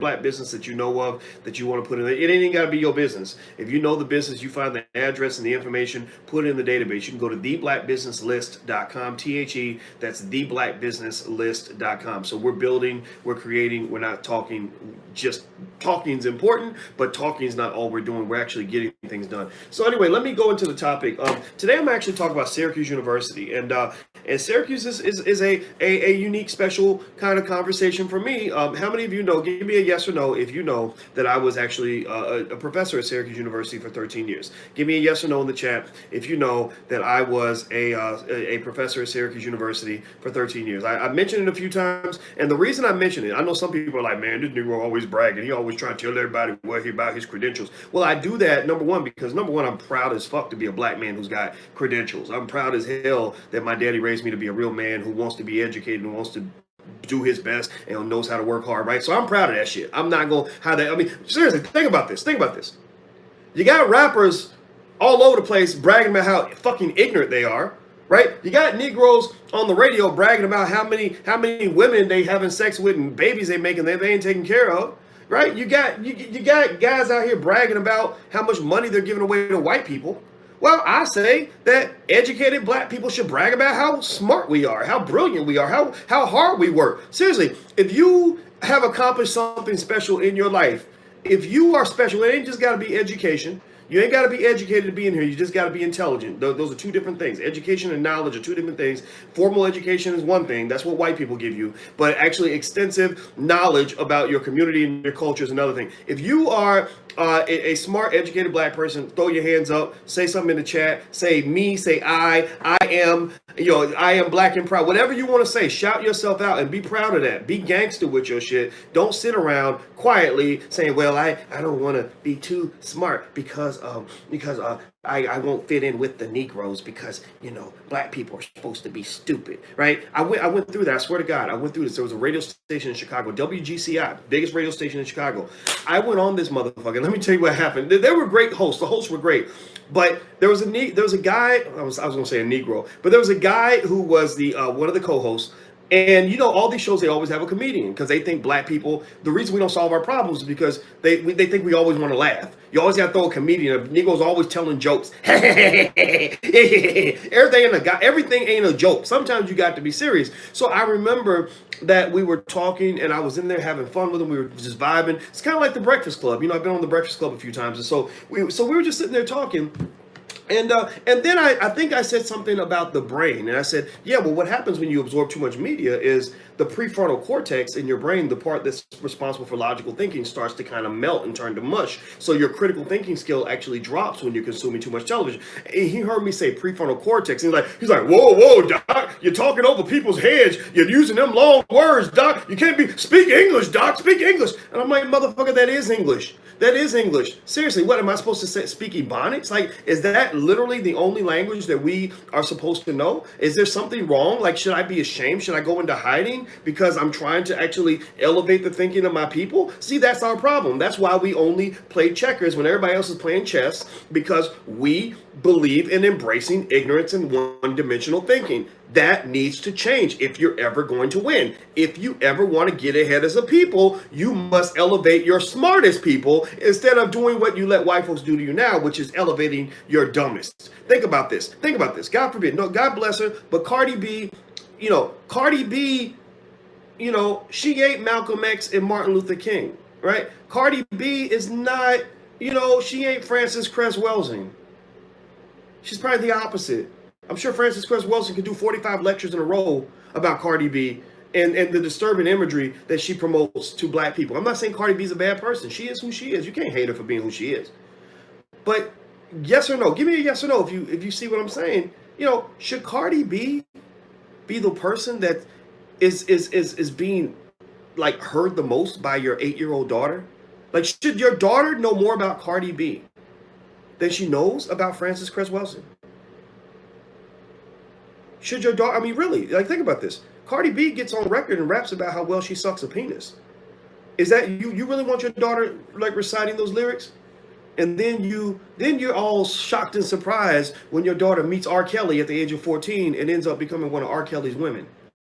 black business that you know of that you want to put in there. It ain't got to be your business. If you know the business, you find the address and the information, put it in the database. You can go to theblackbusinesslist.com, THE, that's theblackbusinesslist.com. So we're building, we're creating, we're not talking, just talking's important, but talking's not all we're doing. We're actually getting things done. So anyway, let me go into the topic. Today I'm actually talking about Syracuse University, and Syracuse is a unique, special kind of conversation for me. How many of you know, give me a yes or no if you know that I was actually a professor at Syracuse University for 13 years. Give me a yes or no in the chat if you know that I was a professor at Syracuse University for 13 years. I mentioned it a few times, and the reason I mention it, I know some people are like, man, this Negro always bragging. He always trying to tell everybody what he about his credentials. Well, I do that, number one, because number one, I'm proud as fuck to be a black man who's got credentials. I'm proud as hell that my daddy raised me to be a real man who wants to be educated and wants to do his best and knows how to work hard, right? So I'm proud of that shit. I'm not going to how that. I mean, seriously, think about this. Think about this. You got rappers all over the place bragging about how fucking ignorant they are, right? You got Negroes on the radio bragging about how many women they having sex with and babies they making that they ain't taking care of, right? You got guys out here bragging about how much money they're giving away to white people. Well, I say that educated black people should brag about how smart we are, how brilliant we are, how hard we work. Seriously, if you have accomplished something special in your life, if you are special, it ain't just got to be education. You ain't got to be educated to be in here. You just got to be intelligent. Those are two different things. Education and knowledge are two different things. Formal education is one thing. That's what white people give you. But actually extensive knowledge about your community and your culture is another thing. If you are a smart, educated black person, throw your hands up, say something in the chat, say me, say I am, I am black and proud. Whatever you want to say, shout yourself out and be proud of that. Be gangster with your shit. Don't sit around quietly saying, well, I don't want to be too smart because I won't fit in with the Negroes because, black people are supposed to be stupid, right? I went through that. I swear to God, I went through this. There was a radio station in Chicago, WGCI, biggest radio station in Chicago. I went on this motherfucker. Let me tell you what happened. They were great hosts. The hosts were great. But there was a guy, I was going to say a Negro, but there was a guy who was the one of the co-hosts. And all these shows, they always have a comedian because they think black people, the reason we don't solve our problems is because they think we always want to laugh. You always got to throw a comedian. Negroes always telling jokes. Everything ain't a joke. Sometimes you got to be serious. So I remember that we were talking and I was in there having fun with them. We were just vibing. It's kind of like the Breakfast Club. I've been on the Breakfast Club a few times. And so we were just sitting there talking. And then I think I said something about the brain. And I said, yeah, well, what happens when you absorb too much media is the prefrontal cortex in your brain, the part that's responsible for logical thinking, starts to kind of melt and turn to mush. So your critical thinking skill actually drops when you're consuming too much television. And he heard me say prefrontal cortex. And he's like, whoa, Doc, you're talking over people's heads. You're using them long words, Doc. You can't speak English, Doc, speak English. And I'm like, motherfucker, that is English. That is English. Seriously, what am I supposed to say? Speak Ebonics? Like, is that literally the only language that we are supposed to know? Is there something wrong? Like, should I be ashamed? Should I go into hiding because I'm trying to actually elevate the thinking of my people? See, that's our problem. That's why we only play checkers when everybody else is playing chess, because we believe in embracing ignorance and one-dimensional thinking. That needs to change if you're ever going to win. If you ever want to get ahead as a people, you must elevate your smartest people instead of doing what you let white folks do to you now, which is elevating your dumbest. Think about this. Think about this. God forbid. No, God bless her. But Cardi B, she ain't Malcolm X and Martin Luther King, right? Cardi B is not, she ain't Frances Cress Welsing. She's probably the opposite. I'm sure Frances Cress Welsing could do 45 lectures in a row about Cardi B and the disturbing imagery that she promotes to black people. I'm not saying Cardi B's a bad person. She is who she is. You can't hate her for being who she is. But yes or no? Give me a yes or no if you see what I'm saying. Should Cardi B be the person that is being like heard the most by your 8-year-old daughter? Like, should your daughter know more about Cardi B than she knows about Frances Cress Welsing? Should your daughter, really, like, think about this. Cardi B gets on record and raps about how well she sucks a penis. Is that, you really want your daughter, like, reciting those lyrics? And then you're all shocked and surprised when your daughter meets R. Kelly at the age of 14 and ends up becoming one of R. Kelly's women.